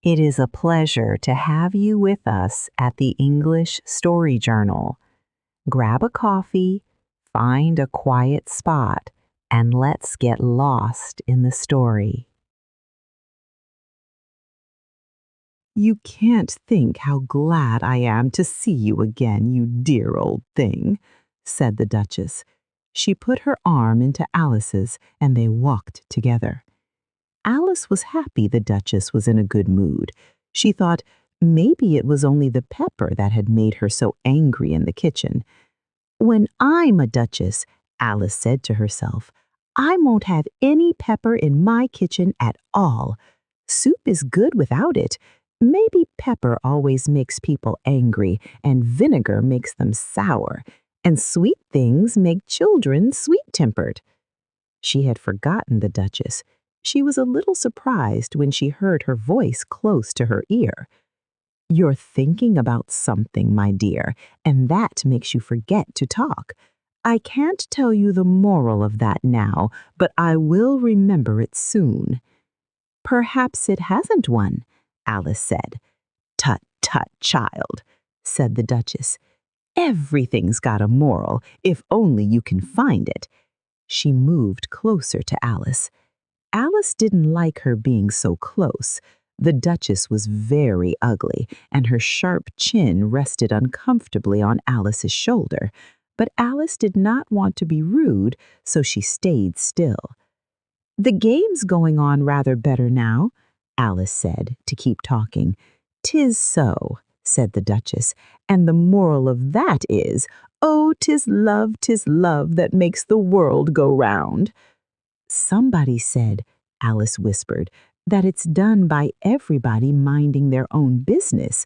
It is a pleasure to have you with us at the English Story Journal. Grab a coffee, find a quiet spot, and let's get lost in the story. You can't think how glad I am to see you again, you dear old thing, said the Duchess. She put her arm into Alice's, and they walked together. Alice was happy the Duchess was in a good mood. She thought maybe it was only the pepper that had made her so angry in the kitchen. When I'm a Duchess, Alice said to herself, I won't have any pepper in my kitchen at all. Soup is good without it. Maybe pepper always makes people angry, and vinegar makes them sour, and sweet things make children sweet-tempered. She had forgotten the Duchess. She was a little surprised when she heard her voice close to her ear. You're thinking about something, my dear, and that makes you forget to talk. I can't tell you the moral of that now, but I will remember it soon. Perhaps it hasn't one, Alice said. Tut, tut, child, said the Duchess. Everything's got a moral, if only you can find it. She moved closer to Alice. Alice didn't like her being so close. The Duchess was very ugly, and her sharp chin rested uncomfortably on Alice's shoulder. But Alice did not want to be rude, so she stayed still. The game's going on rather better now, Alice said, to keep talking. 'Tis so, said the Duchess, and the moral of that is, oh, 'tis love that makes the world go round. Somebody said, Alice whispered, that it's done by everybody minding their own business.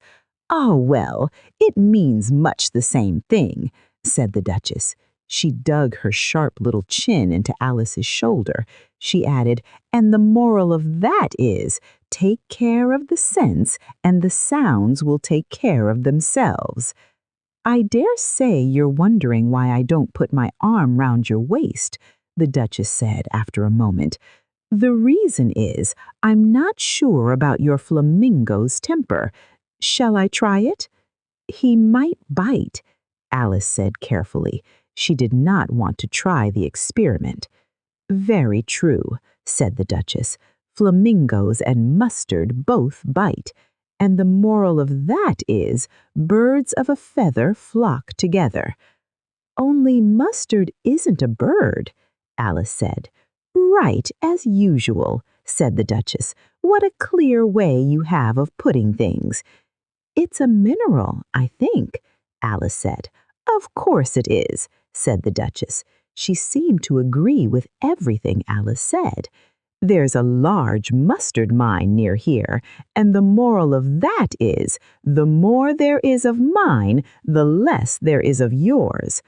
Oh, well, it means much the same thing, said the Duchess. She dug her sharp little chin into Alice's shoulder. She added, and the moral of that is, take care of the sense, and the sounds will take care of themselves. I dare say you're wondering why I don't put my arm round your waist, the Duchess said after a moment. The reason is, I'm not sure about your flamingo's temper. Shall I try it? He might bite, Alice said carefully. She did not want to try the experiment. Very true, said the Duchess. Flamingos and mustard both bite. And the moral of that is, birds of a feather flock together. Only mustard isn't a bird, Alice said. Right, as usual, said the Duchess. What a clear way you have of putting things. It's a mineral, I think, Alice said. Of course it is, said the Duchess. She seemed to agree with everything Alice said. There's a large mustard mine near here, and the moral of that is, the more there is of mine, the less there is of yours.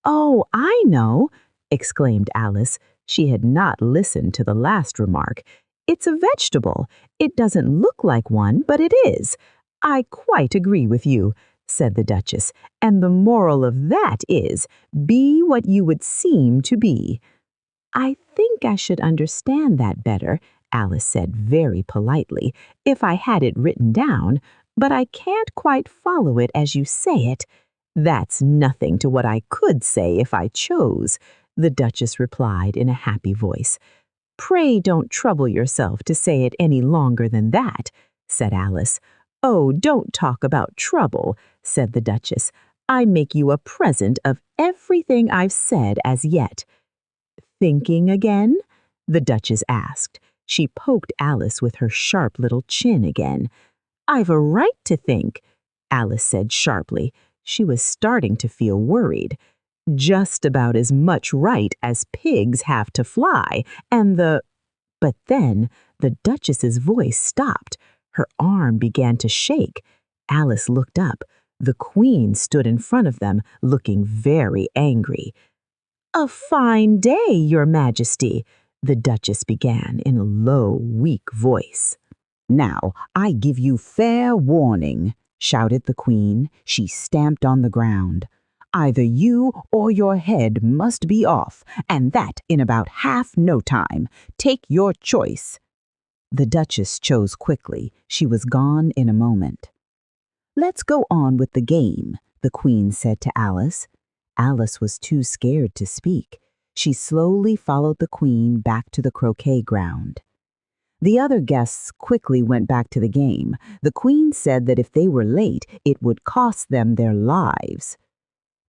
Oh, I know, exclaimed Alice. She had not listened to the last remark. It's a vegetable. It doesn't look like one, but it is. I quite agree with you, said the Duchess, and the moral of that is, be what you would seem to be. I think I should understand that better, Alice said very politely, if I had it written down, but I can't quite follow it as you say it. That's nothing to what I could say if I chose, the Duchess replied in a happy voice. Pray don't trouble yourself to say it any longer than that, said Alice. Oh, don't talk about trouble, said the Duchess. I make you a present of everything I've said as yet. Thinking again? The Duchess asked. She poked Alice with her sharp little chin again. I've a right to think, Alice said sharply. She was starting to feel worried. Just about as much right as pigs have to fly, and But then the Duchess's voice stopped. Her arm began to shake. Alice looked up. The Queen stood in front of them, looking very angry. A fine day, Your Majesty, the Duchess began in a low, weak voice. Now, I give you fair warning, shouted the Queen. She stamped on the ground. Either you or your head must be off, and that in about half no time. Take your choice. The Duchess chose quickly. She was gone in a moment. "Let's go on with the game," the Queen said to Alice. Alice was too scared to speak. She slowly followed the Queen back to the croquet ground. The other guests quickly went back to the game. The Queen said that if they were late, it would cost them their lives.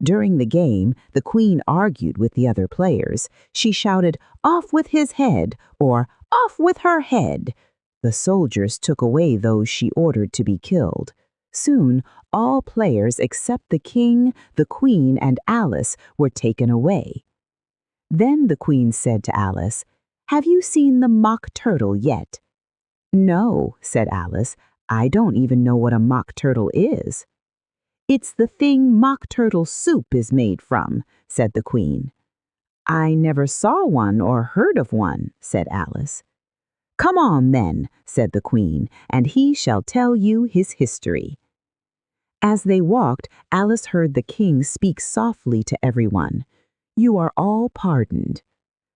During the game, the Queen argued with the other players. She shouted, "Off with his head," or "Off with her head." The soldiers took away those she ordered to be killed. Soon, all players except the King, the Queen, and Alice were taken away. Then the Queen said to Alice, "Have you seen the Mock Turtle yet?" "No," said Alice. "I don't even know what a mock turtle is." "It's the thing mock turtle soup is made from," said the Queen. "I never saw one or heard of one," said Alice. "Come on, then," said the Queen, "and he shall tell you his history." As they walked, Alice heard the King speak softly to everyone. "You are all pardoned."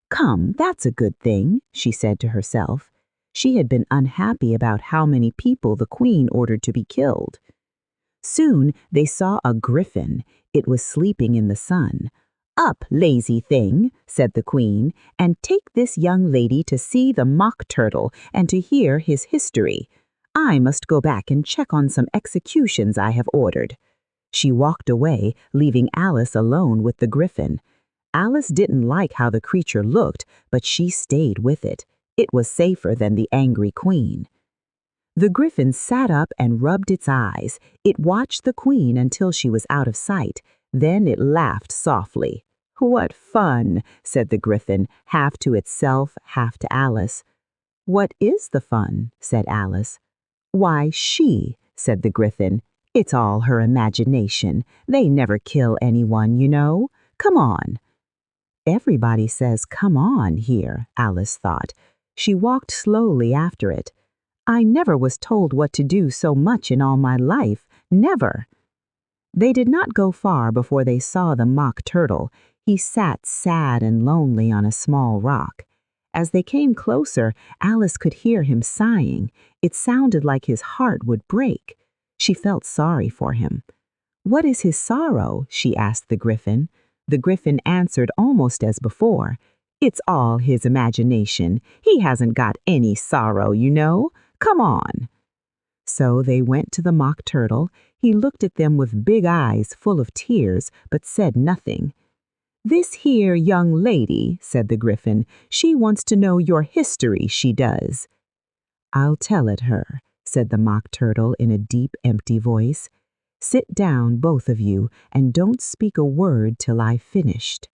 "Come, that's a good thing," she said to herself. She had been unhappy about how many people the Queen ordered to be killed. Soon they saw a griffin. It was sleeping in the sun. "Up, lazy thing," said the Queen, "and take this young lady to see the Mock Turtle and to hear his history. I must go back and check on some executions I have ordered." She walked away, leaving Alice alone with the griffin. Alice didn't like how the creature looked, but she stayed with it. It was safer than the angry Queen. The griffin sat up and rubbed its eyes. It watched the Queen until she was out of sight. Then it laughed softly. "What fun," said the griffin, half to itself, half to Alice. "What is the fun?" said Alice. "Why, she," said the griffin. "It's all her imagination. They never kill anyone, you know. Come on." "Everybody says 'come on' here," Alice thought. She walked slowly after it. "I never was told what to do so much in all my life. Never." They did not go far before they saw the Mock Turtle. He sat sad and lonely on a small rock. As they came closer, Alice could hear him sighing. It sounded like his heart would break. She felt sorry for him. "What is his sorrow?" she asked the griffin. The griffin answered almost as before. "It's all his imagination. He hasn't got any sorrow, you know. Come on." So they went to the Mock Turtle. He looked at them with big eyes full of tears, but said nothing. "This here young lady," said the griffin, "she wants to know your history, she does." "I'll tell it her," said the Mock Turtle in a deep, empty voice. "Sit down, both of you, and don't speak a word till I've finished."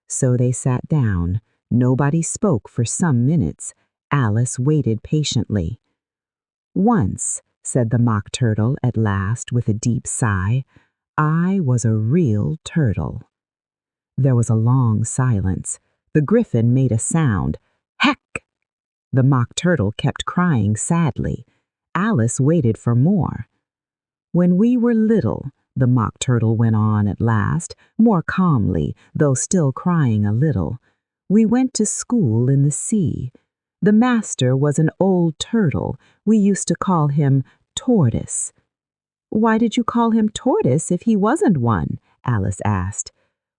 So they sat down. Nobody spoke for some minutes. Alice waited patiently. "Once," said the Mock Turtle at last with a deep sigh, "I was a real turtle." There was a long silence. The griffin made a sound. "Heck!" The Mock Turtle kept crying sadly. Alice waited for more. "When we were little," the Mock Turtle went on at last, more calmly, though still crying a little, "we went to school in the sea. The master was an old turtle. We used to call him Tortoise." "Why did you call him Tortoise if he wasn't one?" Alice asked.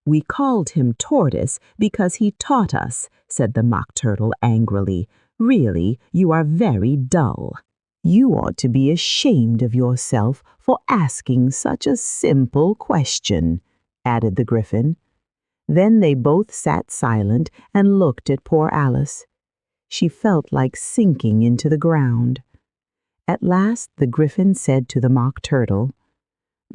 "We called him Tortoise because he taught us," said the Mock Turtle angrily. "Really, you are very dull. You ought to be ashamed of yourself for asking such a simple question," added the griffin. Then they both sat silent and looked at poor Alice. She felt like sinking into the ground. At last the griffin said to the Mock Turtle,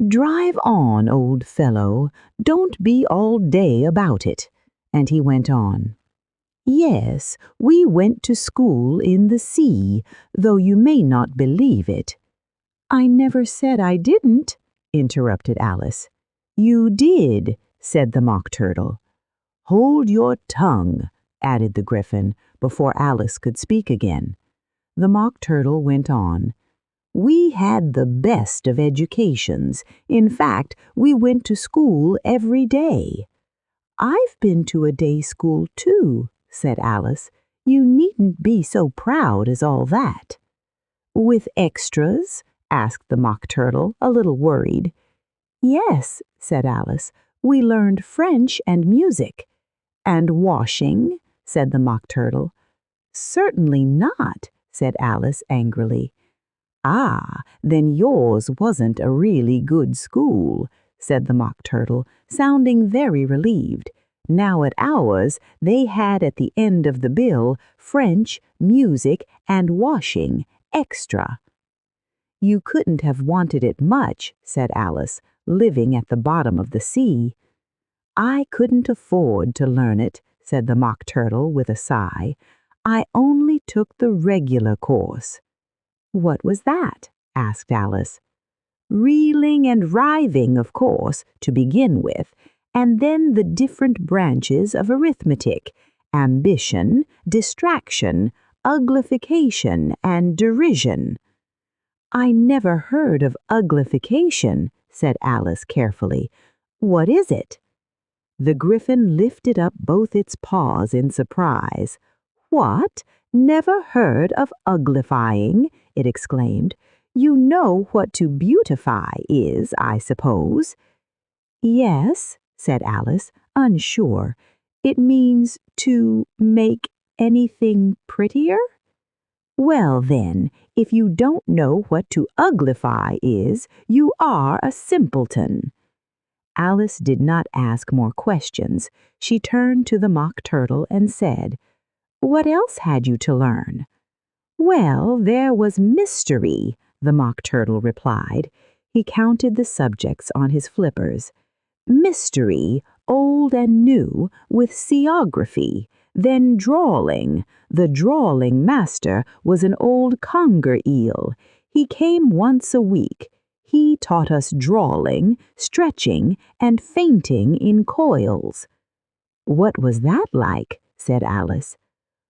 "Drive on, old fellow. Don't be all day about it." And he went on. "Yes, we went to school in the sea, though you may not believe it." "I never said I didn't," interrupted Alice. "You did," said the Mock Turtle. "Hold your tongue," added the griffin, before Alice could speak again. The Mock Turtle went on. "We had the best of educations. In fact, we went to school every day." "I've been to a day school, too," said Alice. You needn't be so proud as all that." "With extras?" asked the Mock Turtle, a little worried. "Yes," said Alice. "We learned French and music." "And washing?" said the Mock Turtle. "Certainly not," said Alice angrily. "Ah, then yours wasn't a really good school," said the Mock Turtle, sounding very relieved. Now at ours, they had at the end of the bill French, music, and washing, extra. "You couldn't have wanted it much," said Alice, "living at the bottom of the sea." "I couldn't afford to learn it," said the Mock Turtle with a sigh. "I only took the regular course." "What was that?" asked Alice. "Reeling and writhing, of course, to begin with, and then the different branches of arithmetic, ambition, distraction, uglification, and derision." "I never heard of uglification," said Alice carefully. "What is it?" The Gryphon lifted up both its paws in surprise. "What? Never heard of uglifying?" it exclaimed. "You know what to beautify is, I suppose." "Yes," said Alice, unsure. "It means to make anything prettier?" "Well, then, if you don't know what to uglify is, you are a simpleton." Alice did not ask more questions. She turned to the Mock Turtle and said, "What else had you to learn?" "Well, there was mystery," the Mock Turtle replied. He counted the subjects on his flippers. "Mystery, old and new, with seaography. Then drawling. The drawling master was an old conger eel. He came once a week. He taught us drawling, stretching, and fainting in coils." "What was that like?" said Alice.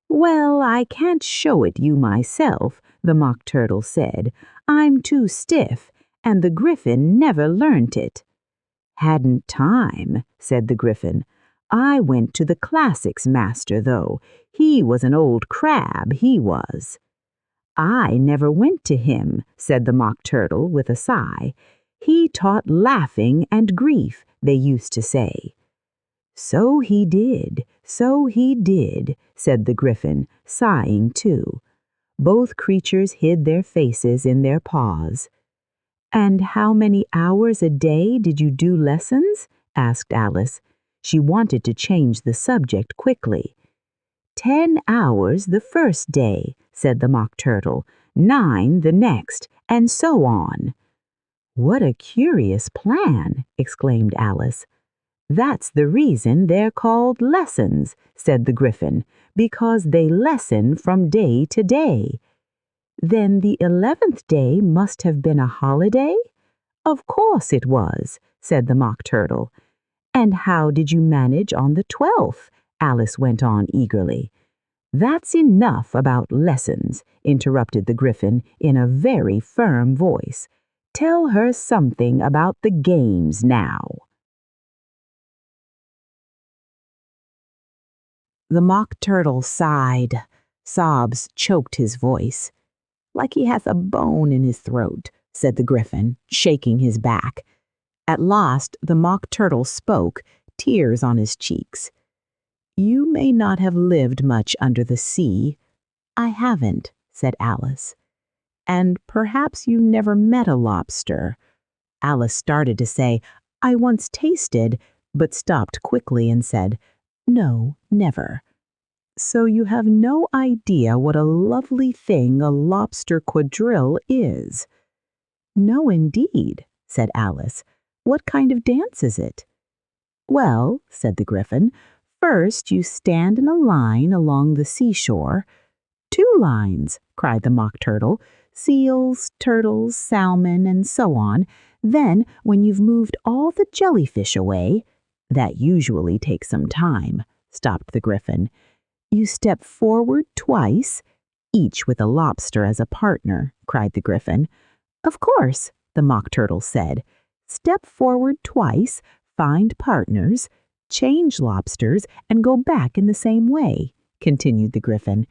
"Well, I can't show it you myself," the Mock Turtle said. "I'm too stiff, and the Gryphon never learnt it." "Hadn't time," said the Gryphon. "I went to the classics master, though. He was an old crab, he was." "I never went to him," said the Mock Turtle with a sigh. "He taught laughing and grief, they used to say." "So he did, said the Gryphon, sighing too. Both creatures hid their faces in their paws. "And how many hours a day did you do lessons?" asked Alice. She wanted to change the subject quickly. 10 hours the first day," said the Mock Turtle, 9 the next, and so on. "What a curious plan!" exclaimed Alice. "That's the reason they're called lessons," said the Gryphon, "because they lessen from day to day." "Then the 11th day must have been a holiday?" "Of course it was," said the Mock Turtle. "And how did you manage on the 12th?" Alice went on eagerly. "That's enough about lessons," interrupted the Gryphon in a very firm voice. "Tell her something about the games now." The Mock Turtle sighed. Sobs choked his voice. "Like he has a bone in his throat," said the Gryphon, shaking his back. At last the Mock Turtle spoke, tears on his cheeks. "You may not have lived much under the sea." "I haven't," said Alice. "And perhaps you never met a lobster." Alice started to say, "I once tasted," but stopped quickly and said, "No, never." "So you have no idea what a lovely thing a lobster quadrille is." "No, indeed," said Alice. "What kind of dance is it?" "Well," said the Gryphon, "first you stand in a line along the seashore." "2 lines," cried the Mock Turtle. "Seals, turtles, salmon, and so on. Then, when you've moved all the jellyfish away—" "That usually takes some time," stopped the Gryphon. "You step forward twice—" "Each with a lobster as a partner," cried the Gryphon. "Of course," the Mock Turtle said. "Step forward twice, find partners, change lobsters, and go back in the same way. continued the Gryphon.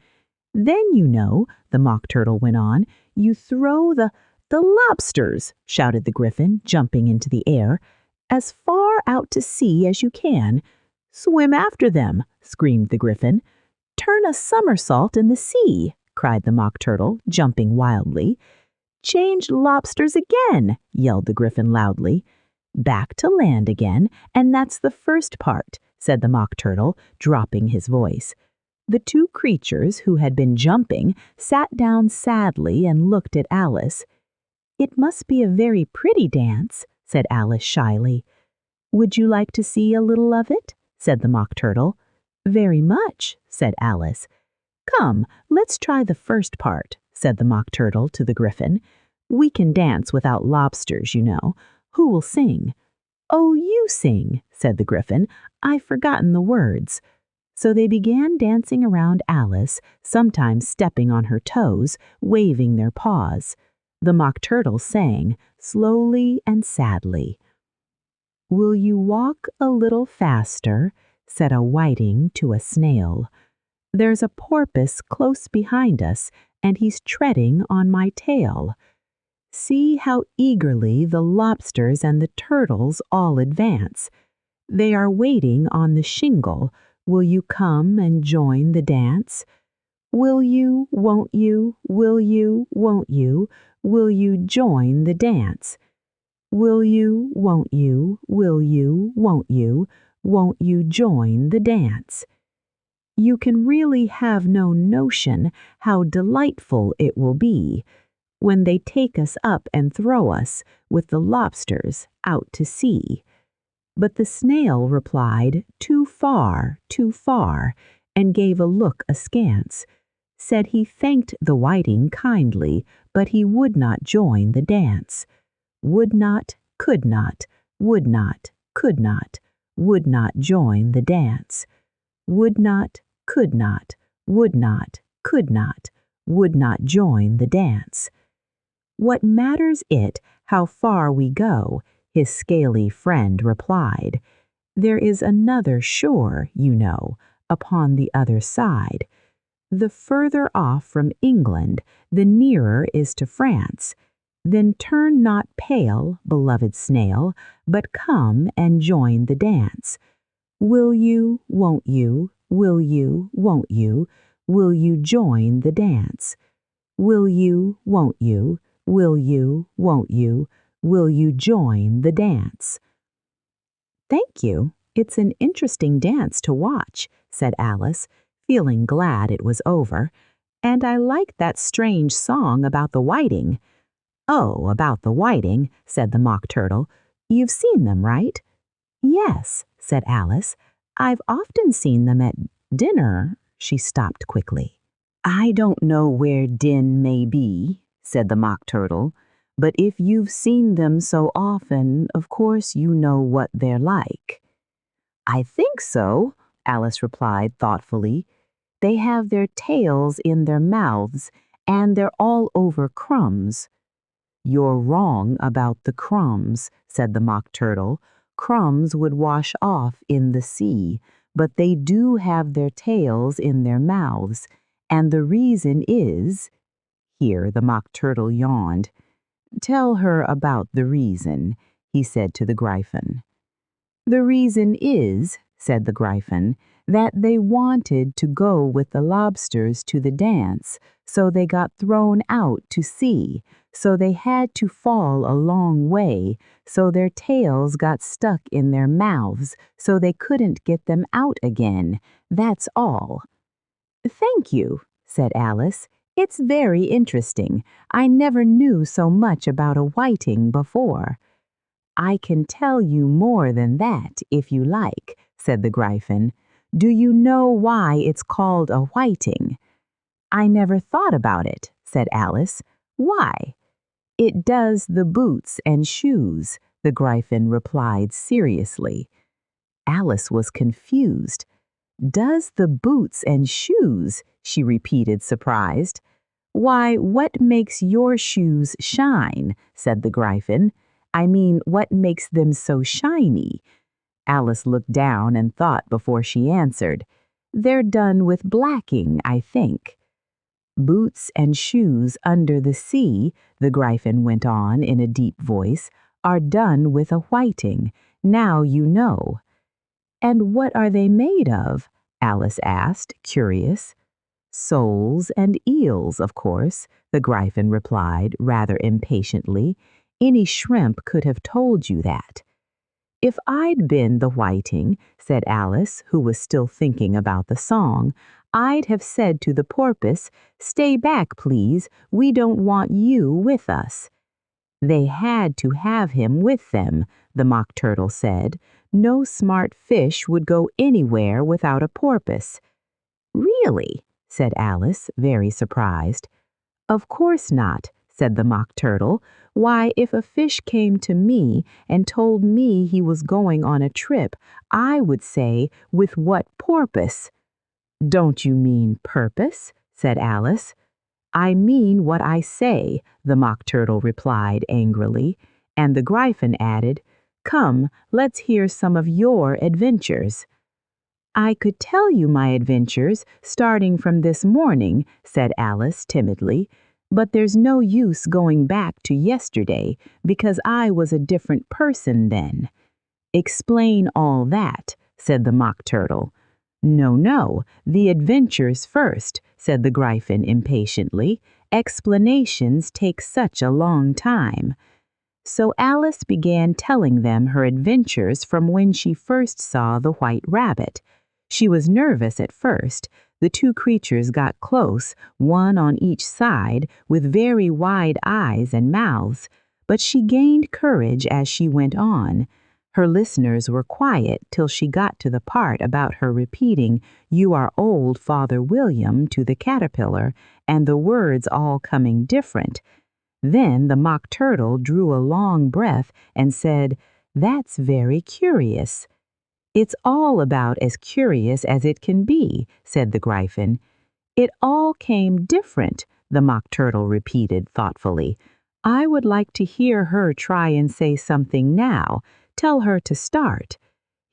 Then, you know, the Mock Turtle went on, you throw the lobsters, shouted the Gryphon, jumping into the air, as far out to sea as you can. Swim after them, screamed the Gryphon. Turn a somersault in the sea, cried the Mock Turtle, jumping wildly. Change lobsters again, yelled the Gryphon loudly. Back to land again, and that's the first part, said the Mock Turtle, dropping his voice. The two creatures who had been jumping sat down sadly and looked at Alice. It must be a very pretty dance, said Alice shyly. Would you like to see a little of it? Said the Mock Turtle. Very much, said Alice. Come, let's try the first part, said the Mock Turtle to the Gryphon. We can dance without lobsters, you know. Who will sing? Oh, you sing, said the Gryphon. I've forgotten the words. So they began dancing around Alice, sometimes stepping on her toes, waving their paws. The Mock Turtle sang, slowly and sadly. Will you walk a little faster? Said a whiting to a snail. There's a porpoise close behind us, and he's treading on my tail. See how eagerly the lobsters and the turtles all advance. They are waiting on the shingle. Will you come and join the dance? Will you, won't you, will you, won't you, will you join the dance? Will you, won't you, will you, won't you join the dance? You can really have no notion how delightful it will be when they take us up and throw us with the lobsters out to sea. But the snail replied, too far, and gave a look askance. Said he thanked the whiting kindly, but he would not join the dance. Would not, could not, would not, could not, would not join the dance. Would not, could not, would not, could not, would not join the dance. What matters it how far we go? His scaly friend replied. There is another shore, you know, upon the other side. The further off from England, the nearer is to France. Then turn not pale, beloved snail, but come and join the dance. Will you, won't you, will you, won't you, will you join the dance? Will you, won't you, will you, won't you, will you join the dance? Thank you. It's an interesting dance to watch, said Alice, feeling glad it was over. And I like that strange song about the whiting. Oh, about the whiting, said the Mock Turtle. You've seen them, right? Yes, said Alice. I've often seen them at dinner. She stopped quickly. I don't know where Din may be, said the Mock Turtle, but if you've seen them so often, of course you know what they're like. I think so, Alice replied thoughtfully. They have their tails in their mouths, and they're all over crumbs. You're wrong about the crumbs, said the Mock Turtle. Crumbs would wash off in the sea, but they do have their tails in their mouths, and the reason is— Here the Mock Turtle yawned. Tell her about the reason, he said to the Gryphon. The reason is, said the Gryphon, that they wanted to go with the lobsters to the dance, so they got thrown out to sea, so they had to fall a long way, so their tails got stuck in their mouths, so they couldn't get them out again. That's all. Thank you, said Alice. It's very interesting. I never knew so much about a whiting before. I can tell you more than that, if you like, said the Gryphon. Do you know why it's called a whiting? I never thought about it, said Alice. Why? It does the boots and shoes, the Gryphon replied seriously. Alice was confused. Does the boots and shoes, she repeated, surprised. Why, what makes your shoes shine, said the Gryphon. I mean, what makes them so shiny? Alice looked down and thought before she answered. They're done with blacking, I think. Boots and shoes under the sea, the Gryphon went on in a deep voice, are done with a whiting. Now you know. And what are they made of? Alice asked, curious. Soles and eels, of course, the Gryphon replied rather impatiently. Any shrimp could have told you that. If I'd been the whiting, said Alice, who was still thinking about the song, I'd have said to the porpoise, "Stay back, please, we don't want you with us." They had to have him with them, the Mock Turtle said. No smart fish would go anywhere without a porpoise. Really? Said Alice, very surprised. Of course not, said the Mock Turtle. Why, if a fish came to me and told me he was going on a trip, I would say, with what porpoise? Don't you mean purpose? Said Alice. I mean what I say, the Mock Turtle replied angrily, and the Gryphon added, Come, let's hear some of your adventures. I could tell you my adventures starting from this morning, said Alice timidly, but there's no use going back to yesterday because I was a different person then. Explain all that, said the Mock Turtle. No, no, the adventures first, said the Gryphon impatiently. Explanations take such a long time. So Alice began telling them her adventures from when she first saw the White Rabbit. She was nervous at first. The two creatures got close, one on each side, with very wide eyes and mouths, but she gained courage as she went on. Her listeners were quiet till she got to the part about her repeating, "You are old, Father William," to the caterpillar, and the words all coming different. Then the Mock Turtle drew a long breath and said, That's very curious. It's all about as curious as it can be, said the Gryphon. It all came different, the Mock Turtle repeated thoughtfully. I would like to hear her try and say something now. Tell her to start.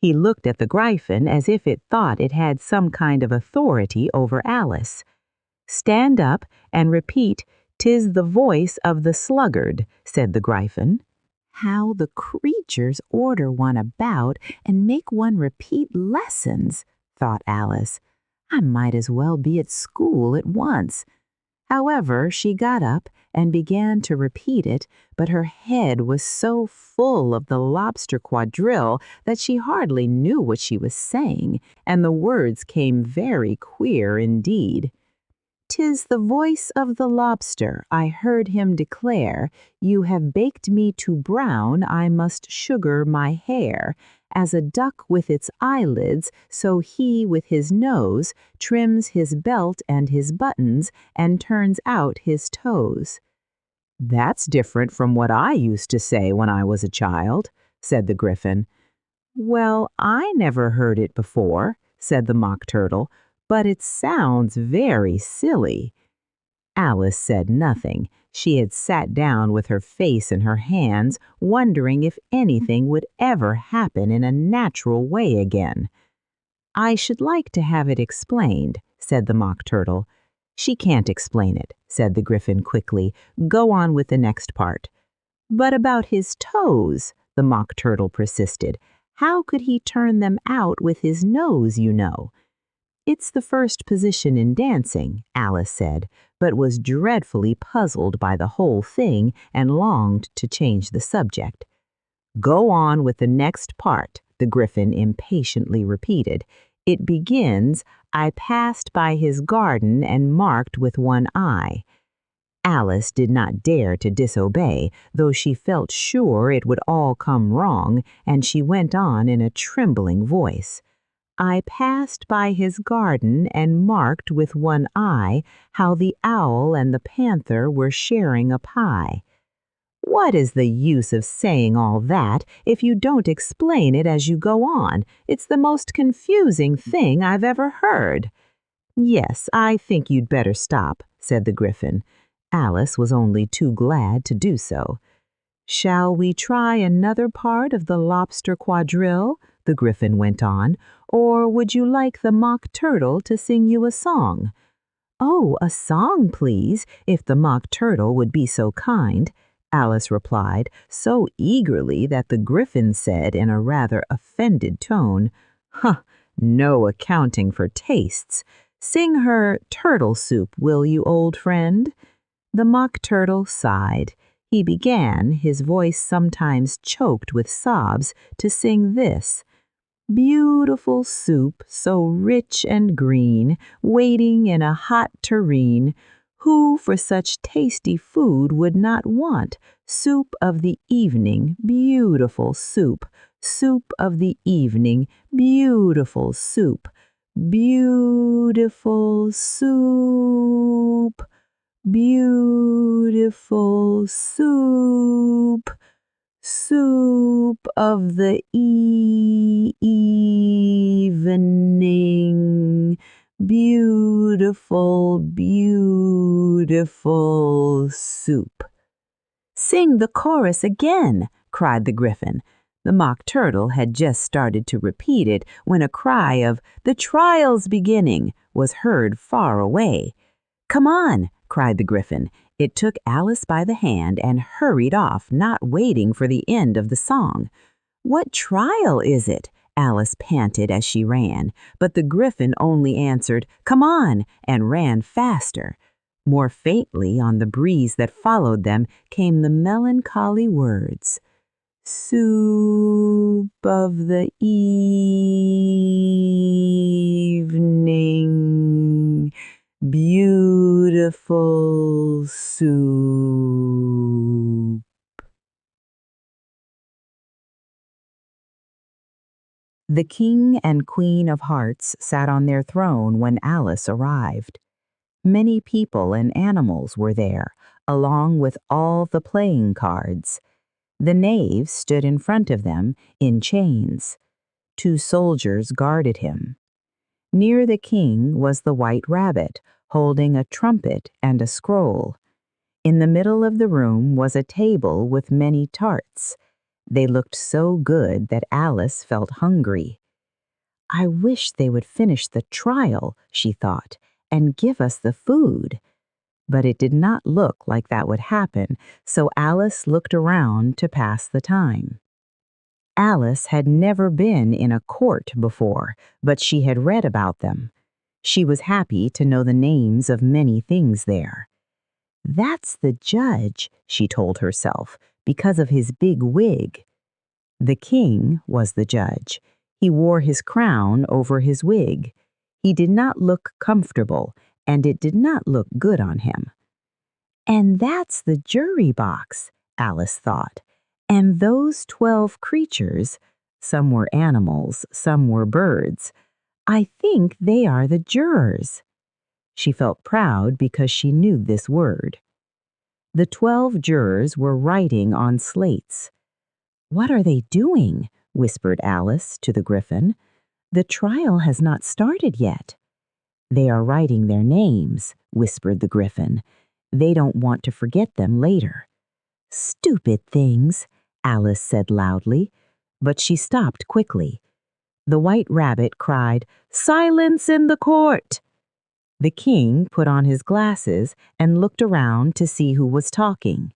He looked at the Gryphon as if it thought it had some kind of authority over Alice. Stand up and repeat, "'Tis the voice of the sluggard," said the Gryphon. How the creatures order one about and make one repeat lessons, thought Alice. I might as well be at school at once. However, she got up and began to repeat it, but her head was so full of the lobster quadrille that she hardly knew what she was saying, and the words came very queer indeed. "'Tis the voice of the lobster, I heard him declare, You have baked me too brown, I must sugar my hair. As a duck with its eyelids, so he with his nose trims his belt and his buttons and turns out his toes." That's different from what I used to say when I was a child, said the Gryphon. Well, I never heard it before, said the Mock Turtle, but it sounds very silly. Alice said nothing. She had sat down with her face in her hands, wondering if anything would ever happen in a natural way again. I should like to have it explained, said the Mock Turtle. She can't explain it, said the Gryphon quickly. Go on with the next part. But about his toes, the Mock Turtle persisted. How could he turn them out with his nose, you know? It's the first position in dancing, Alice said, but was dreadfully puzzled by the whole thing and longed to change the subject. Go on with the next part, the Gryphon impatiently repeated. It begins, I passed by his garden and marked with one eye. Alice did not dare to disobey, though she felt sure it would all come wrong, and she went on in a trembling voice. I passed by his garden and marked with one eye how the owl and the panther were sharing a pie. What is the use of saying all that if you don't explain it as you go on? It's the most confusing thing I've ever heard. Yes, I think you'd better stop, said the Gryphon. Alice was only too glad to do so. Shall we try another part of the lobster quadrille? the Gryphon went on, "or would you like the Mock Turtle to sing you a song?" "Oh, a song, please, if the Mock Turtle would be so kind," Alice replied, so eagerly that the Gryphon said in a rather offended tone, "Huh, no accounting for tastes. Sing her Turtle Soup, will you, old friend?" The Mock Turtle sighed. He began, his voice sometimes choked with sobs, to sing this: "Beautiful soup, so rich and green, waiting in a hot tureen. Who for such tasty food would not want soup of the evening, beautiful soup, soup of the evening, beautiful soup, beautiful soup, beautiful soup, soup of the evening, beautiful, beautiful soup." "Sing the chorus again," cried the Gryphon. The Mock Turtle had just started to repeat it when a cry of "The trial's beginning" was heard far away. "Come on," cried the Gryphon. It took Alice by the hand and hurried off, not waiting for the end of the song. "What trial is it?" Alice panted as she ran, but the Gryphon only answered, "Come on," and ran faster. More faintly on the breeze that followed them came the melancholy words, "Soup of the evening, beautiful soup." The King and Queen of Hearts sat on their throne when Alice arrived. Many people and animals were there, along with all the playing cards. The knave stood in front of them, in chains. 2 soldiers guarded him. Near the king was the White Rabbit, holding a trumpet and a scroll. In the middle of the room was a table with many tarts. They looked so good that Alice felt hungry. "I wish they would finish the trial," she thought, "and give us the food." But it did not look like that would happen, so Alice looked around to pass the time. Alice had never been in a court before, but she had read about them. She was happy to know the names of many things there. "That's the judge," she told herself, because of his big wig. The king was the judge. He wore his crown over his wig. He did not look comfortable, and it did not look good on him. "And that's the jury box," Alice thought. "And those 12 creatures, some were animals, some were birds. I think they are the jurors." She felt proud because she knew this word. The 12 jurors were writing on slates. "What are they doing?" whispered Alice to the Gryphon. "The trial has not started yet." "They are writing their names," whispered the Gryphon. "They don't want to forget them later." "Stupid things," Alice said loudly, but she stopped quickly. The White Rabbit cried, "Silence in the court!" The king put on his glasses and looked around to see who was talking.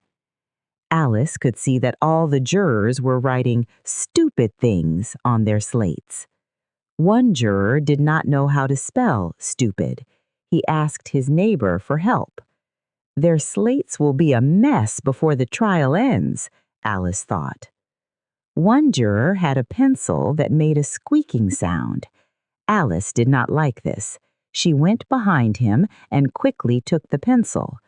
Alice could see that all the jurors were writing "stupid things" on their slates. One juror did not know how to spell stupid. He asked his neighbor for help. "Their slates will be a mess before the trial ends," Alice thought. One juror had a pencil that made a squeaking sound. Alice did not like this. She went behind him and quickly took the pencil.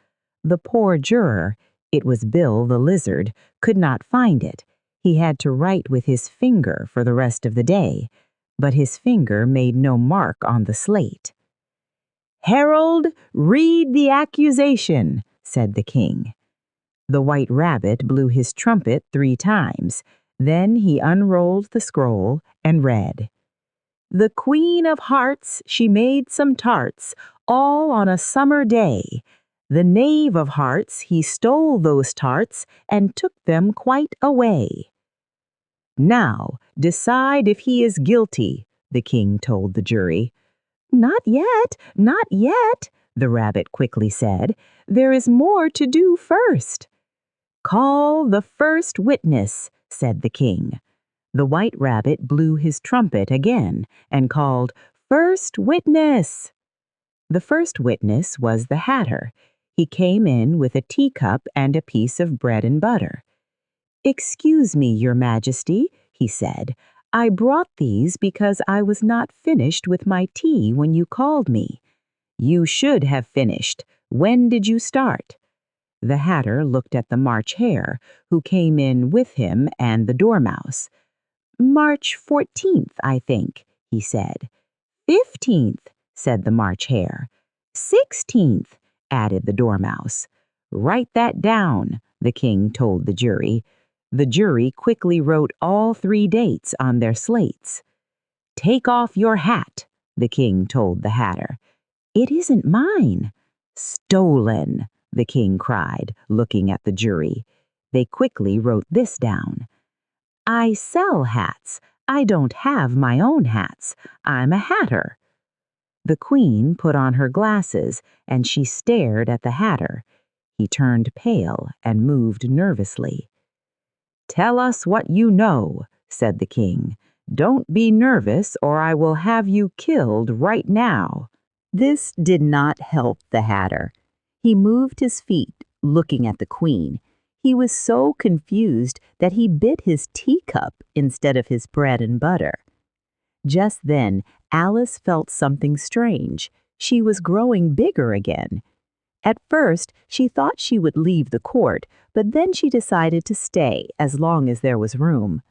The poor juror, it was Bill the Lizard, could not find it. He had to write with his finger for the rest of the day, but his finger made no mark on the slate. "Herald, read the accusation," said the king. The White Rabbit blew his trumpet 3 times. Then he unrolled the scroll and read, "The Queen of Hearts, she made some tarts, all on a summer day. The Knave of Hearts, he stole those tarts and took them quite away." Now, decide if he is guilty, the king told the jury. Not yet, not yet, the rabbit quickly said. There is more to do first. Call the first witness, said the king. The white rabbit blew his trumpet again and called, First witness! The first witness was the hatter. He came in with a teacup and a piece of bread and butter. Excuse me, Your Majesty, he said. I brought these because I was not finished with my tea when you called me. You should have finished. When did you start? The hatter looked at the March Hare, who came in with him, and the Dormouse. March 14th, I think, he said. 15th, said the March Hare. 16th, added the Dormouse. Write that down, the king told the jury. The jury quickly wrote all 3 dates on their slates. Take off your hat, the king told the hatter. It isn't mine. Stolen, the king cried, looking at the jury. They quickly wrote this down. I sell hats. I don't have my own hats. I'm a hatter. The queen put on her glasses, and she stared at the hatter. He turned pale and moved nervously. Tell us what you know, said the king. Don't be nervous, or I will have you killed right now. This did not help the hatter. He moved his feet, looking at the queen. He was so confused that he bit his teacup instead of his bread and butter. Just then, Alice felt something strange. She was growing bigger again. At first, she thought she would leave the court, but then she decided to stay as long as there was room.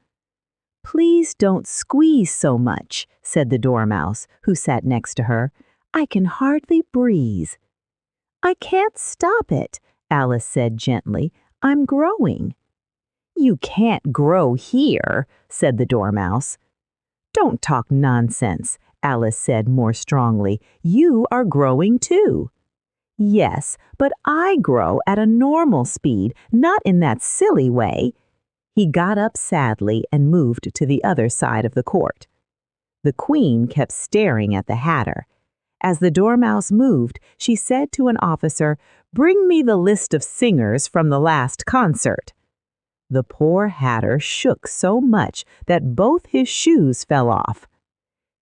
Please don't squeeze so much, said the Dormouse, who sat next to her. I can hardly breathe. I can't stop it, Alice said gently. I'm growing. You can't grow here, said the Dormouse. Don't talk nonsense, Alice said more strongly. You are growing too. Yes, but I grow at a normal speed, not in that silly way. He got up sadly and moved to the other side of the court. The queen kept staring at the hatter. As the Dormouse moved, she said to an officer, Bring me the list of singers from the last concert. The poor hatter shook so much that both his shoes fell off.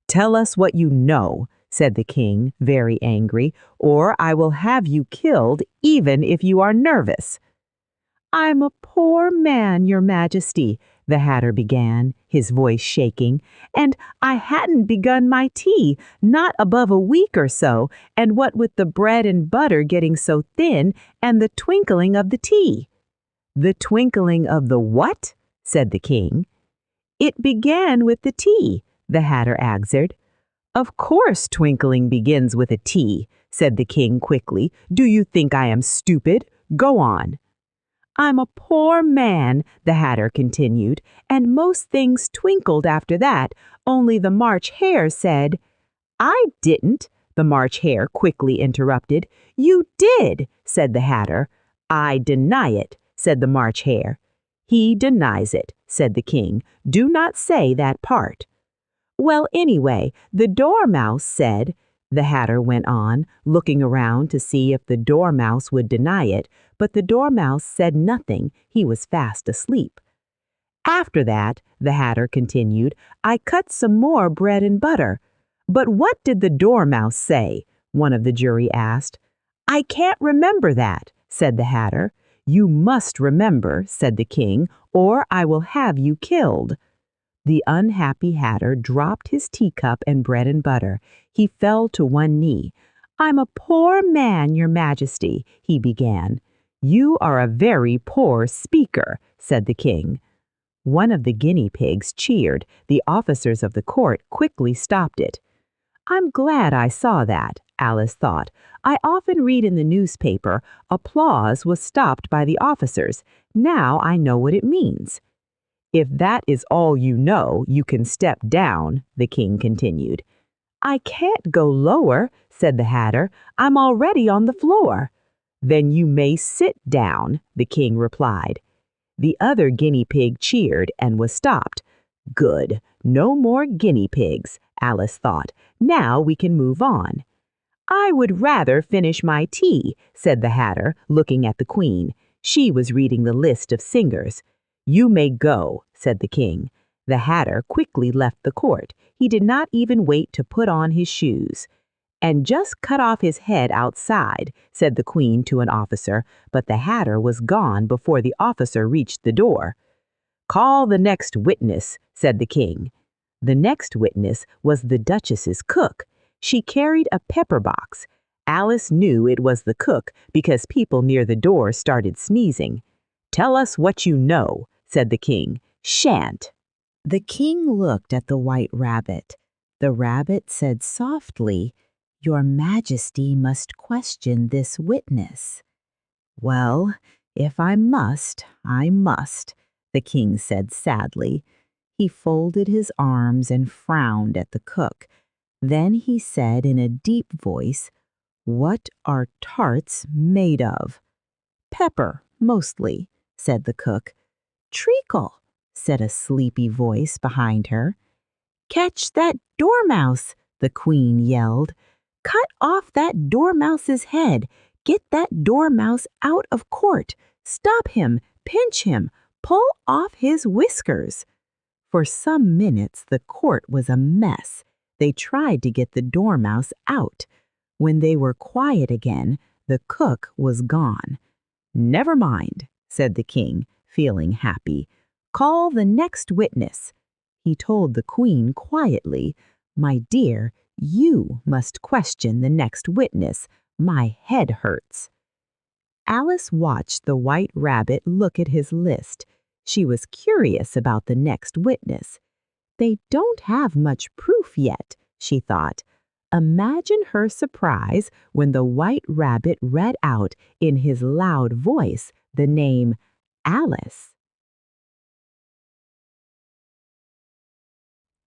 Tell us what you know, said the king, very angry, or I will have you killed even if you are nervous. I'm a poor man, Your Majesty, the hatter began, his voice shaking, and I hadn't begun my tea, not above a week or so, and what with the bread and butter getting so thin and the twinkling of the tea. The twinkling of the what? Said the king. It began with the tea, the hatter answered. Of course twinkling begins with a T, said the king quickly. Do you think I am stupid? Go on. I'm a poor man, the hatter continued, and most things twinkled after that, only the March Hare said, I didn't, the March Hare quickly interrupted. You did, said the hatter. I deny it, said the March Hare. He denies it, said the king. Do not say that part. Well, anyway, the Dormouse said, the hatter went on, looking around to see if the Dormouse would deny it, but the Dormouse said nothing. He was fast asleep. After that, the hatter continued, I cut some more bread and butter. But what did the Dormouse say? One of the jury asked. I can't remember that, said the hatter. You must remember, said the king, or I will have you killed. The unhappy hatter dropped his teacup and bread and butter. He fell to one knee. I'm a poor man, Your Majesty, he began. You are a very poor speaker, said the king. One of the guinea pigs cheered. The officers of the court quickly stopped it. I'm glad I saw that, Alice thought. I often read in the newspaper, applause was stopped by the officers. Now I know what it means. If that is all you know, you can step down, the king continued. I can't go lower, said the hatter. I'm already on the floor. Then you may sit down, the king replied. The other guinea pig cheered and was stopped. Good. No more guinea pigs, Alice thought. Now we can move on. I would rather finish my tea, said the Hatter, looking at the Queen. She was reading the list of singers. You may go, said the King. The Hatter quickly left the court. He did not even wait to put on his shoes. And just cut off his head outside, said the Queen to an officer, but the Hatter was gone before the officer reached the door. Call the next witness, said the King. The next witness was the Duchess's cook. She carried a pepper box. Alice knew it was the cook because people near the door started sneezing. Tell us what you know, said the King. Shan't. The King looked at the White Rabbit. The rabbit said softly, Your Majesty must question this witness. Well, if I must, I must, the King said sadly. He folded his arms and frowned at the cook. Then he said in a deep voice, What are tarts made of? Pepper, mostly, said the cook. Treacle, said a sleepy voice behind her. Catch that dormouse, the Queen yelled. Cut off that dormouse's head. Get that dormouse out of court. Stop him, pinch him, pull off his whiskers. For some minutes the court was a mess. They tried to get the dormouse out. When they were quiet again, the cook was gone. Never mind, said the King, feeling happy. Call the next witness. He told the Queen quietly, My dear, you must question the next witness. My head hurts. Alice watched the White Rabbit look at his list. She was curious about the next witness. They don't have much proof yet, she thought. Imagine her surprise when the White Rabbit read out in his loud voice the name Alice.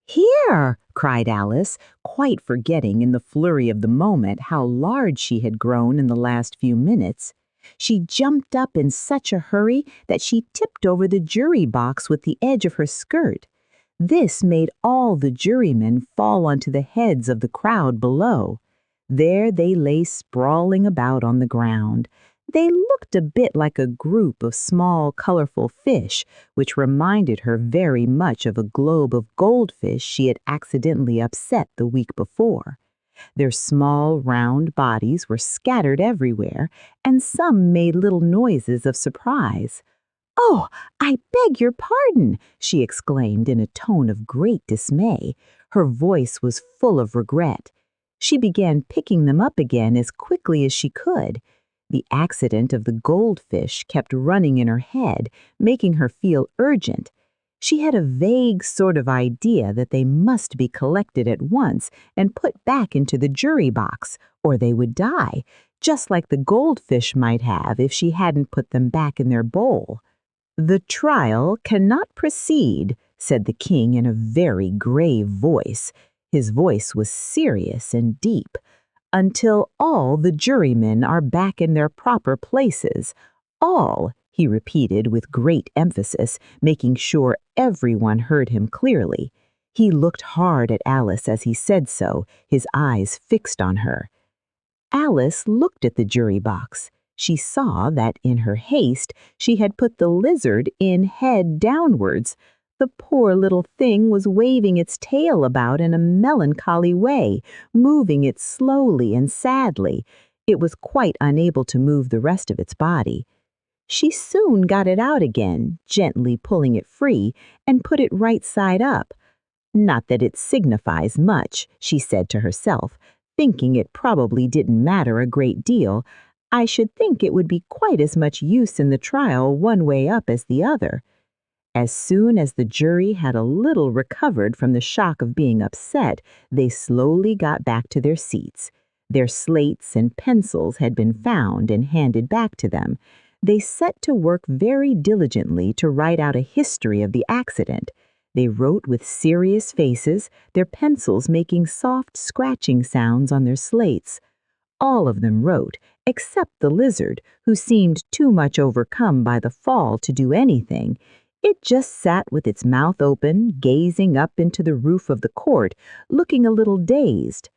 Here, cried Alice, quite forgetting in the flurry of the moment how large she had grown in the last few minutes. She jumped up in such a hurry that she tipped over the jury box with the edge of her skirt. This made all the jurymen fall onto the heads of the crowd below. There they lay sprawling about on the ground. They looked a bit like a group of small, colorful fish, which reminded her very much of a globe of goldfish she had accidentally upset the week before. Their small, round bodies were scattered everywhere, and some made little noises of surprise. "Oh, I beg your pardon!" she exclaimed in a tone of great dismay. Her voice was full of regret. She began picking them up again as quickly as she could. The accident of the goldfish kept running in her head, making her feel urgent. She had a vague sort of idea that they must be collected at once and put back into the jury box, or they would die, just like the goldfish might have if she hadn't put them back in their bowl. "The trial cannot proceed," said the King in a very grave voice. His voice was serious and deep. "Until all the jurymen are back in their proper places. All," he repeated with great emphasis, making sure everyone heard him clearly. He looked hard at Alice as he said so, his eyes fixed on her. Alice looked at the jury box. She saw that in her haste she had put the lizard in head downwards. The poor little thing was waving its tail about in a melancholy way, moving it slowly and sadly. It was quite unable to move the rest of its body. She soon got it out again, gently pulling it free, and put it right side up. "Not that it signifies much," she said to herself, thinking it probably didn't matter a great deal. "I should think it would be quite as much use in the trial one way up as the other." As soon as the jury had a little recovered from the shock of being upset, they slowly got back to their seats. Their slates and pencils had been found and handed back to them. They set to work very diligently to write out a history of the accident. They wrote with serious faces, their pencils making soft scratching sounds on their slates. All of them wrote, except the lizard, who seemed too much overcome by the fall to do anything. It just sat with its mouth open, gazing up into the roof of the court, looking a little dazed.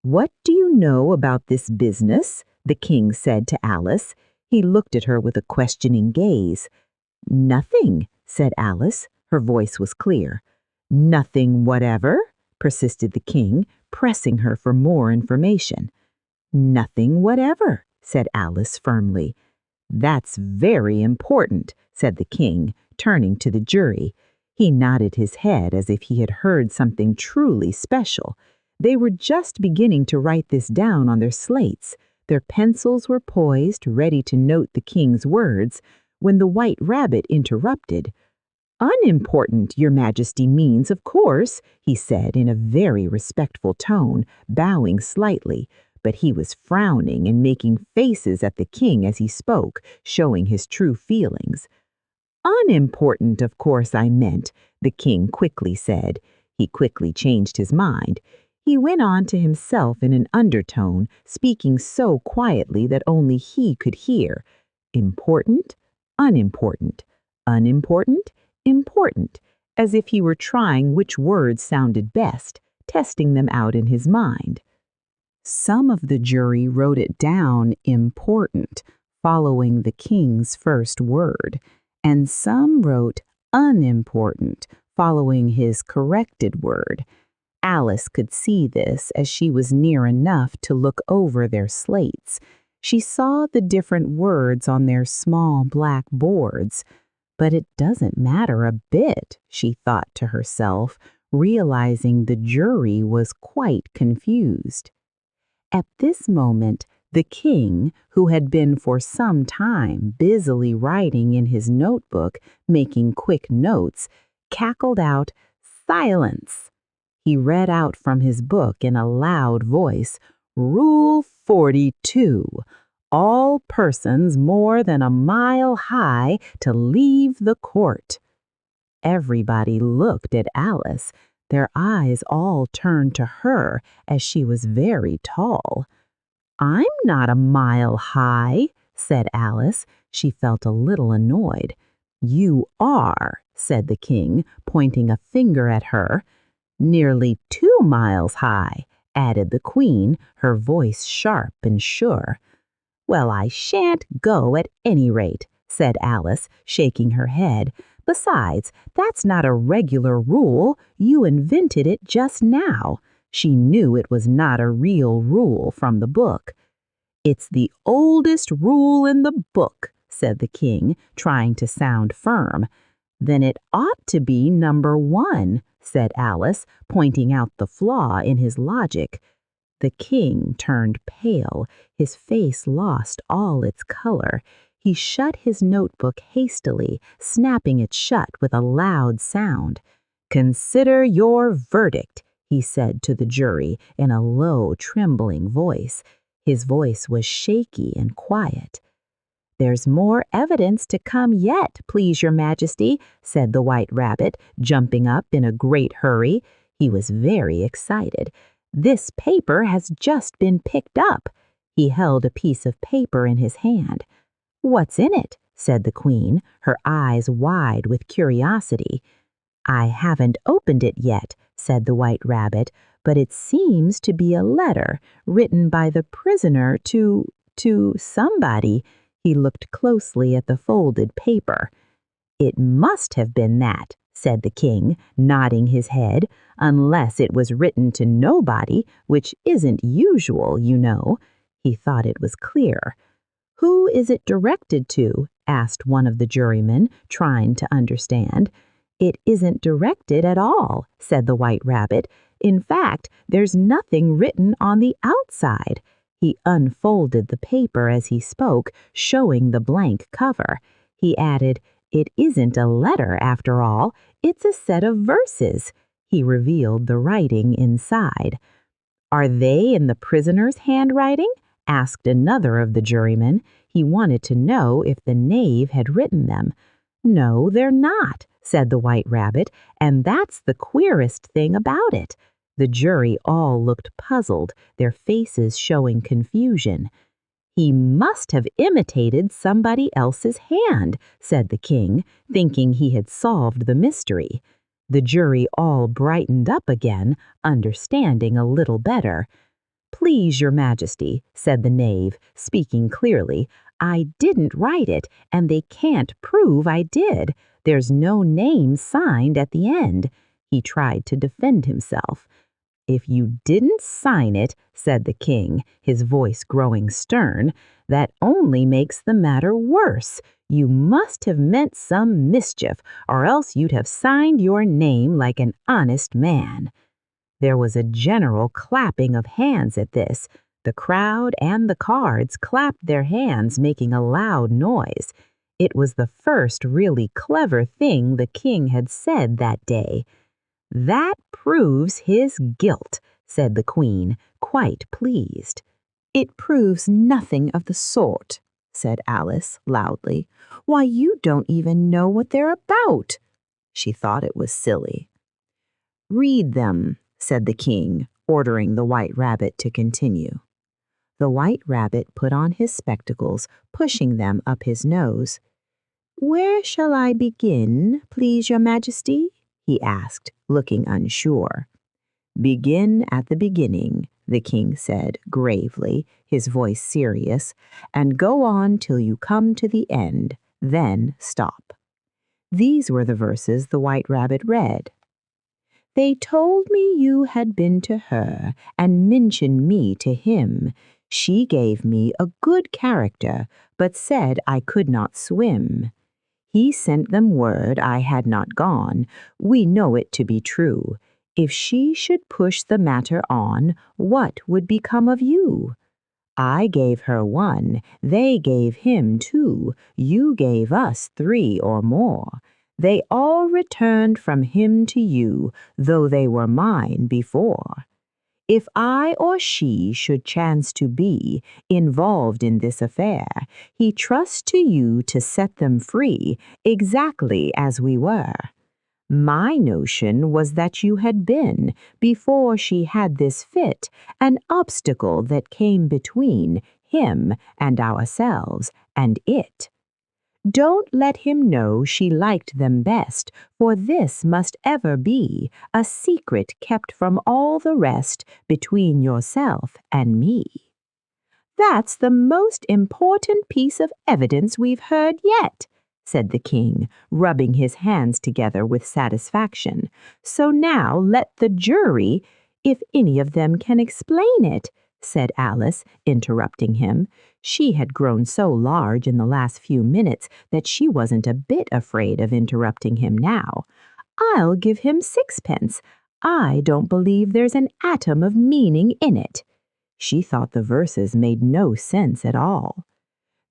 "What do you know about this business?" the king said to Alice. He looked at her with a questioning gaze. "Nothing," said Alice. Her voice was clear. "Nothing whatever?" persisted the king, pressing her for more information. "Nothing whatever," said Alice firmly. "That's very important," said the king, turning to the jury. He nodded his head as if he had heard something truly special. They were just beginning to write this down on their slates. Their pencils were poised, ready to note the king's words, when the White Rabbit interrupted. "Unimportant, Your Majesty means, of course," he said in a very respectful tone, bowing slightly, but he was frowning and making faces at the king as he spoke, showing his true feelings. "Unimportant, of course, I meant," the king quickly said. He quickly changed his mind. He went on to himself in an undertone, speaking so quietly that only he could hear. "Important, unimportant, unimportant, important," as if he were trying which words sounded best, testing them out in his mind. Some of the jury wrote it down important, following the king's first word, and some wrote unimportant, following his corrected word. Alice could see this as she was near enough to look over their slates. She saw the different words on their small black boards. But it doesn't matter a bit, she thought to herself, realizing the jury was quite confused. At this moment, the king, who had been for some time busily writing in his notebook, making quick notes, cackled out, "Silence!" He read out from his book in a loud voice, "Rule 42. All persons more than a mile high to leave the court." Everybody looked at Alice. Their eyes all turned to her as she was very tall. "I'm not a mile high," said Alice. She felt a little annoyed. "You are," said the king, pointing a finger at her. "Nearly 2 miles high," added the queen, her voice sharp and sure. "Well, I shan't go at any rate," said Alice, shaking her head. "Besides, that's not a regular rule. You invented it just now." She knew it was not a real rule from the book. "It's the oldest rule in the book," said the king, trying to sound firm. "Then it ought to be number 1, said Alice, pointing out the flaw in his logic. The king turned pale. His face lost all its color. He shut his notebook hastily, snapping it shut with a loud sound. "Consider your verdict," he said to the jury in a low, trembling voice. His voice was shaky and quiet. "There's more evidence to come yet, please your majesty," said the White Rabbit, jumping up in a great hurry. He was very excited. "This paper has just been picked up." He held a piece of paper in his hand. "What's in it?" said the queen, her eyes wide with curiosity. "I haven't opened it yet," said the White Rabbit, "but it seems to be a letter written by the prisoner to somebody." He looked closely at the folded paper. "It must have been that," said the king, nodding his head, "unless it was written to nobody, which isn't usual, you know." He thought it was clear. "Who is it directed to?" asked one of the jurymen, trying to understand. "It isn't directed at all," said the White Rabbit. "In fact, there's nothing written on the outside." He unfolded the paper as he spoke, showing the blank cover. He added, "It isn't a letter after all, it's a set of verses." He revealed the writing inside. "Are they in the prisoner's handwriting?" asked another of the jurymen. He wanted to know if the knave had written them. "No, they're not," said the White Rabbit, "and that's the queerest thing about it." The jury all looked puzzled, their faces showing confusion. "He must have imitated somebody else's hand," said the king, thinking he had solved the mystery. The jury all brightened up again, understanding a little better. "Please, your majesty," said the knave, speaking clearly, "I didn't write it, and they can't prove I did. There's no name signed at the end." He tried to defend himself. "If you didn't sign it," said the king, his voice growing stern, "that only makes the matter worse. You must have meant some mischief, or else you'd have signed your name like an honest man." There was a general clapping of hands at this. The crowd and the cards clapped their hands, making a loud noise. It was the first really clever thing the king had said that day. "That proves his guilt," said the queen, quite pleased. "It proves nothing of the sort," said Alice loudly. "Why, you don't even know what they're about." She thought it was silly. "Read them," said the king, ordering the White Rabbit to continue. The White Rabbit put on his spectacles, pushing them up his nose. "Where shall I begin, please your majesty?" he asked, looking unsure. "Begin at the beginning," the king said gravely, his voice serious, "and go on till you come to the end, then stop." These were the verses the White Rabbit read. "They told me you had been to her, and mentioned me to him. She gave me a good character, but said I could not swim. He sent them word I had not gone. We know it to be true. If she should push the matter on, what would become of you? I gave her 1, they gave him 2, you gave us 3 or more. They all returned from him to you, though they were mine before. If I or she should chance to be involved in this affair, he trusts to you to set them free, exactly as we were. My notion was that you had been, before she had this fit, an obstacle that came between him and ourselves and it. Don't let him know she liked them best, for this must ever be a secret kept from all the rest between yourself and me." "That's the most important piece of evidence we've heard yet," said the king, rubbing his hands together with satisfaction. "So now let the jury, if any of them can explain it," said Alice, interrupting him. She had grown so large in the last few minutes that she wasn't a bit afraid of interrupting him now. "I'll give him 6 pence. I don't believe there's an atom of meaning in it." She thought the verses made no sense at all.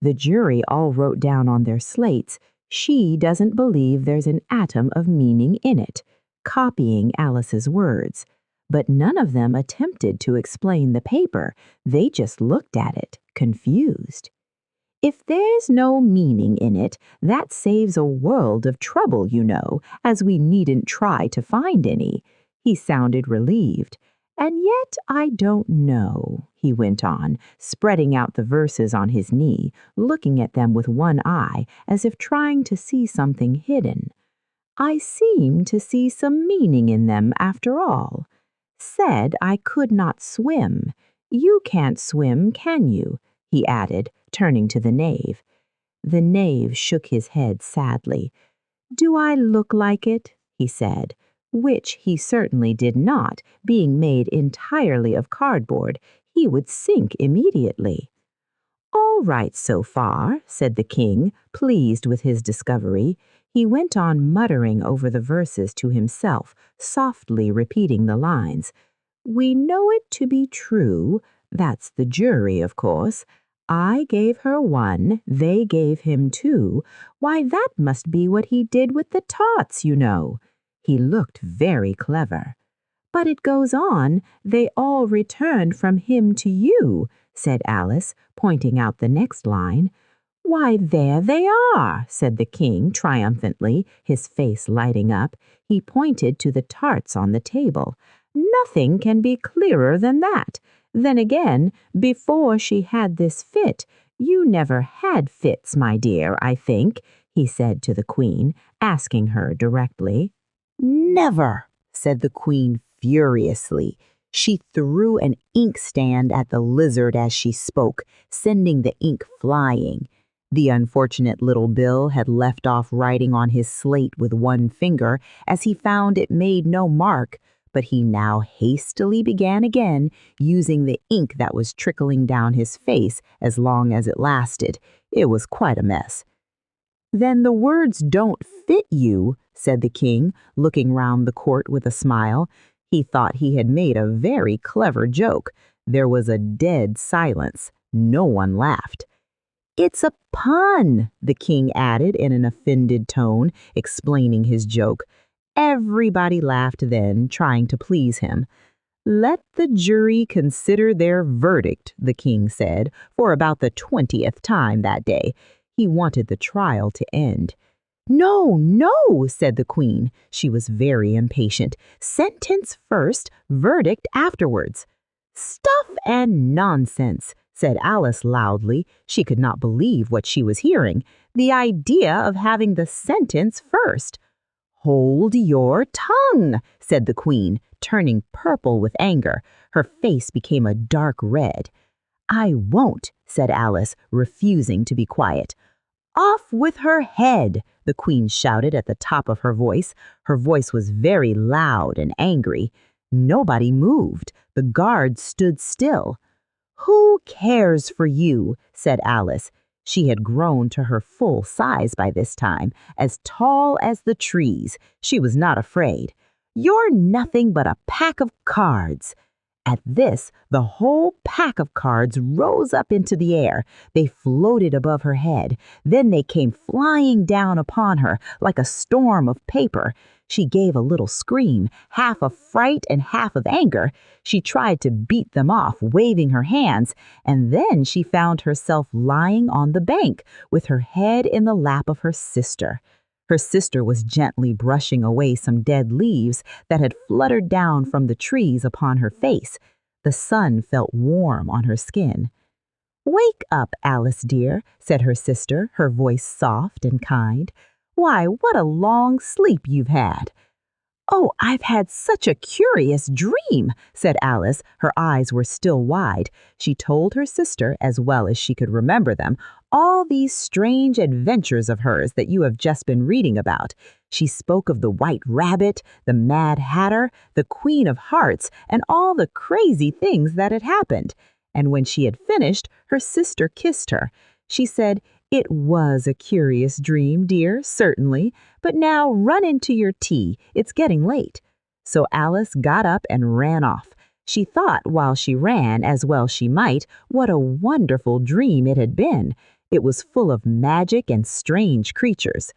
The jury all wrote down on their slates, "She doesn't believe there's an atom of meaning in it," copying Alice's words. But none of them attempted to explain the paper. They just looked at it, confused. "If there's no meaning in it, that saves a world of trouble, you know, as we needn't try to find any." He sounded relieved. "And yet I don't know," he went on, spreading out the verses on his knee, looking at them with one eye, as if trying to see something hidden. "I seem to see some meaning in them after all. Said I could not swim. You can't swim, can you?" he added, turning to the knave. The knave shook his head sadly. "Do I look like it?" he said, which he certainly did not, being made entirely of cardboard. He would sink immediately. "All right so far," said the king, pleased with his discovery. He went on muttering over the verses to himself, softly repeating the lines. "We know it to be true," that's the jury, of course. "I gave her 1, they gave him 2. Why, that must be what he did with the tarts, you know." He looked very clever. "But it goes on, they all returned from him to you," said Alice, pointing out the next line. "Why, there they are," said the king triumphantly, his face lighting up. He pointed to the tarts on the table. "Nothing can be clearer than that. Then again, before she had this fit, you never had fits, my dear, I think, he said to the Queen, asking her directly. Never, said the Queen furiously. She threw an inkstand at the lizard as she spoke, sending the ink flying. The unfortunate little Bill had left off writing on his slate with one finger, as he found it made no mark, but he now hastily began again, using the ink that was trickling down his face as long as it lasted. It was quite a mess. "Then the words don't fit you," said the king, looking round the court with a smile. He thought he had made a very clever joke. There was a dead silence. No one laughed. "It's a pun," the king added in an offended tone, explaining his joke. Everybody laughed then, trying to please him. "Let the jury consider their verdict," the king said, for about the 20th time that day. He wanted the trial to end. "No, no," said the Queen. She was very impatient. "Sentence first, verdict afterwards." "Stuff and nonsense," said Alice loudly. She could not believe what she was hearing. "The idea of having the sentence first." "Hold your tongue," said the Queen, turning purple with anger. Her face became a dark red. "I won't," said Alice, refusing to be quiet. "Off with her head," the Queen shouted at the top of her voice. Her voice was very loud and angry. Nobody moved. The guards stood still. "Who cares for you?" said Alice. She had grown to her full size by this time, as tall as the trees. She was not afraid. "You're nothing but a pack of cards." At this, the whole pack of cards rose up into the air. They floated above her head. Then they came flying down upon her like a storm of paper. She gave a little scream, half of fright and half of anger. She tried to beat them off, waving her hands, and then she found herself lying on the bank with her head in the lap of her sister. Her sister was gently brushing away some dead leaves that had fluttered down from the trees upon her face. The sun felt warm on her skin. "Wake up, Alice dear," said her sister, her voice soft and kind. "Why, what a long sleep you've had." "Oh, I've had such a curious dream," said Alice. Her eyes were still wide. She told her sister, as well as she could remember them, all these strange adventures of hers that you have just been reading about. She spoke of the White Rabbit, the Mad Hatter, the Queen of Hearts, and all the crazy things that had happened. And when she had finished, her sister kissed her. She said, "It was a curious dream, dear, certainly, but now run into your tea. It's getting late." So Alice got up and ran off. She thought while she ran, as well she might, what a wonderful dream it had been. It was full of magic and strange creatures.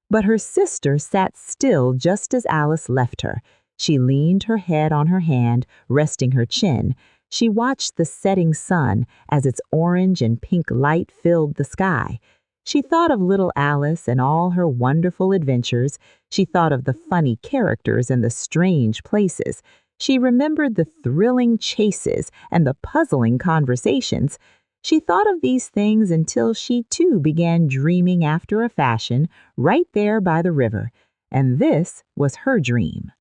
But her sister sat still just as Alice left her. She leaned her head on her hand, resting her chin. She watched the setting sun as its orange and pink light filled the sky. She thought of little Alice and all her wonderful adventures. She thought of the funny characters and the strange places. She remembered the thrilling chases and the puzzling conversations. She thought of these things until she too began dreaming after a fashion right there by the river. And this was her dream.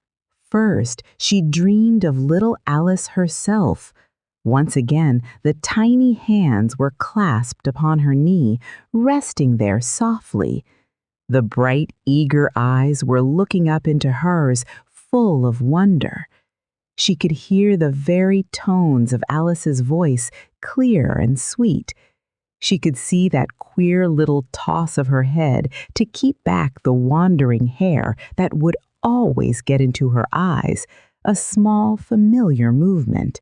First, she dreamed of little Alice herself. Once again, the tiny hands were clasped upon her knee, resting there softly. The bright, eager eyes were looking up into hers, full of wonder. She could hear the very tones of Alice's voice, clear and sweet. She could see that queer little toss of her head to keep back the wandering hair that would always get into her eyes, a small, familiar movement.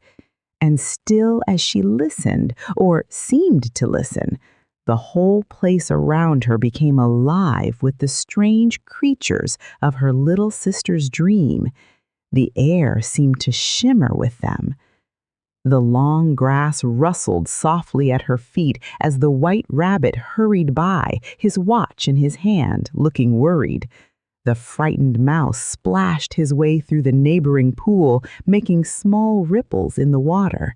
And still as she listened, or seemed to listen, the whole place around her became alive with the strange creatures of her little sister's dream. The air seemed to shimmer with them. The long grass rustled softly at her feet as the White Rabbit hurried by, his watch in his hand, looking worried. The frightened mouse splashed his way through the neighboring pool, making small ripples in the water.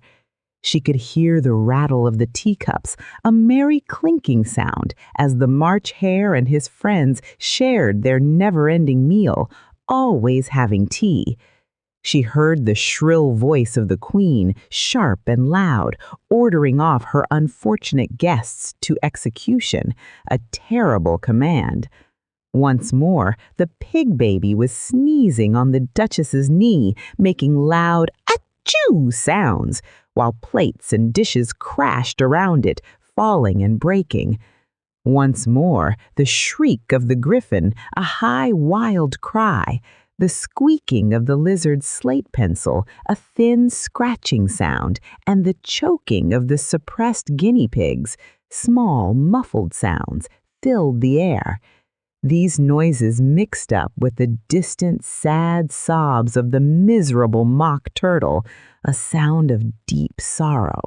She could hear the rattle of the teacups, a merry clinking sound as the March Hare and his friends shared their never-ending meal, always having tea. She heard the shrill voice of the queen, sharp and loud, ordering off her unfortunate guests to execution, a terrible command. Once more, the pig baby was sneezing on the Duchess's knee, making loud achoo sounds, while plates and dishes crashed around it, falling and breaking. Once more, the shriek of the griffin, a high, wild cry, the squeaking of the lizard's slate pencil, a thin scratching sound, and the choking of the suppressed guinea pigs, small, muffled sounds, filled the air. These noises mixed up with the distant, sad sobs of the miserable mock turtle, a sound of deep sorrow.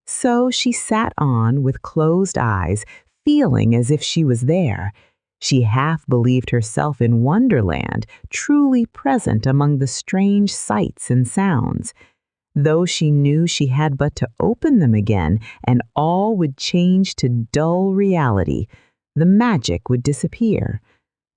So she sat on with closed eyes, feeling as if she was there. She half believed herself in Wonderland, truly present among the strange sights and sounds. Though she knew she had but to open them again, and all would change to dull reality. The magic would disappear.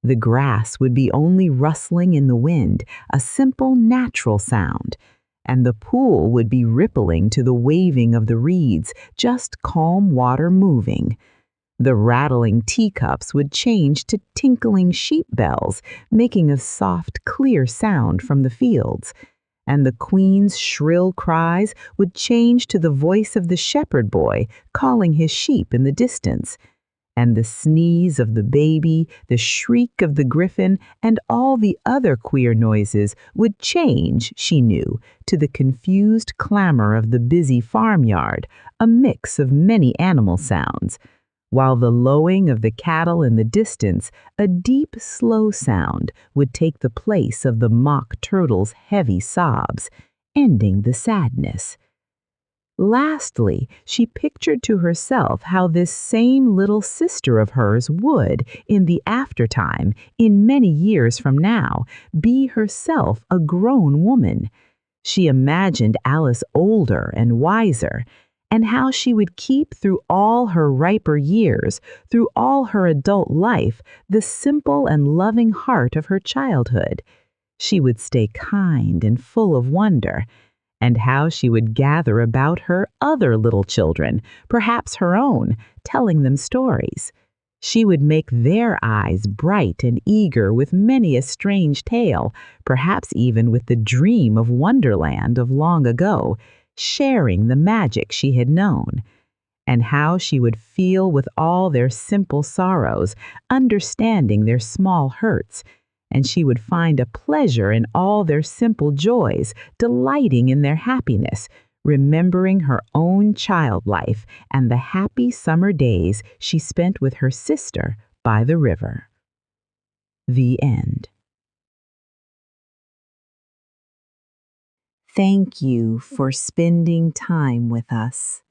The grass would be only rustling in the wind, a simple natural sound, and the pool would be rippling to the waving of the reeds, just calm water moving. The rattling teacups would change to tinkling sheep bells, making a soft, clear sound from the fields, and the queen's shrill cries would change to the voice of the shepherd boy calling his sheep in the distance. And the sneeze of the baby, the shriek of the griffin, and all the other queer noises would change, she knew, to the confused clamor of the busy farmyard, a mix of many animal sounds, while the lowing of the cattle in the distance, a deep, slow sound, would take the place of the mock turtle's heavy sobs, ending the sadness. Lastly, she pictured to herself how this same little sister of hers would, in the aftertime, in many years from now, be herself a grown woman. She imagined Alice older and wiser, and how she would keep through all her riper years, through all her adult life, the simple and loving heart of her childhood. She would stay kind and full of wonder, and how she would gather about her other little children, perhaps her own, telling them stories. She would make their eyes bright and eager with many a strange tale, perhaps even with the dream of Wonderland of long ago, sharing the magic she had known. And how she would feel with all their simple sorrows, understanding their small hurts, and she would find a pleasure in all their simple joys, delighting in their happiness, remembering her own child life and the happy summer days she spent with her sister by the river. The end. Thank you for spending time with us.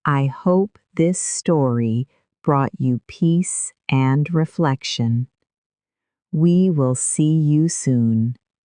I hope this story brought you peace and reflection. We will see you soon.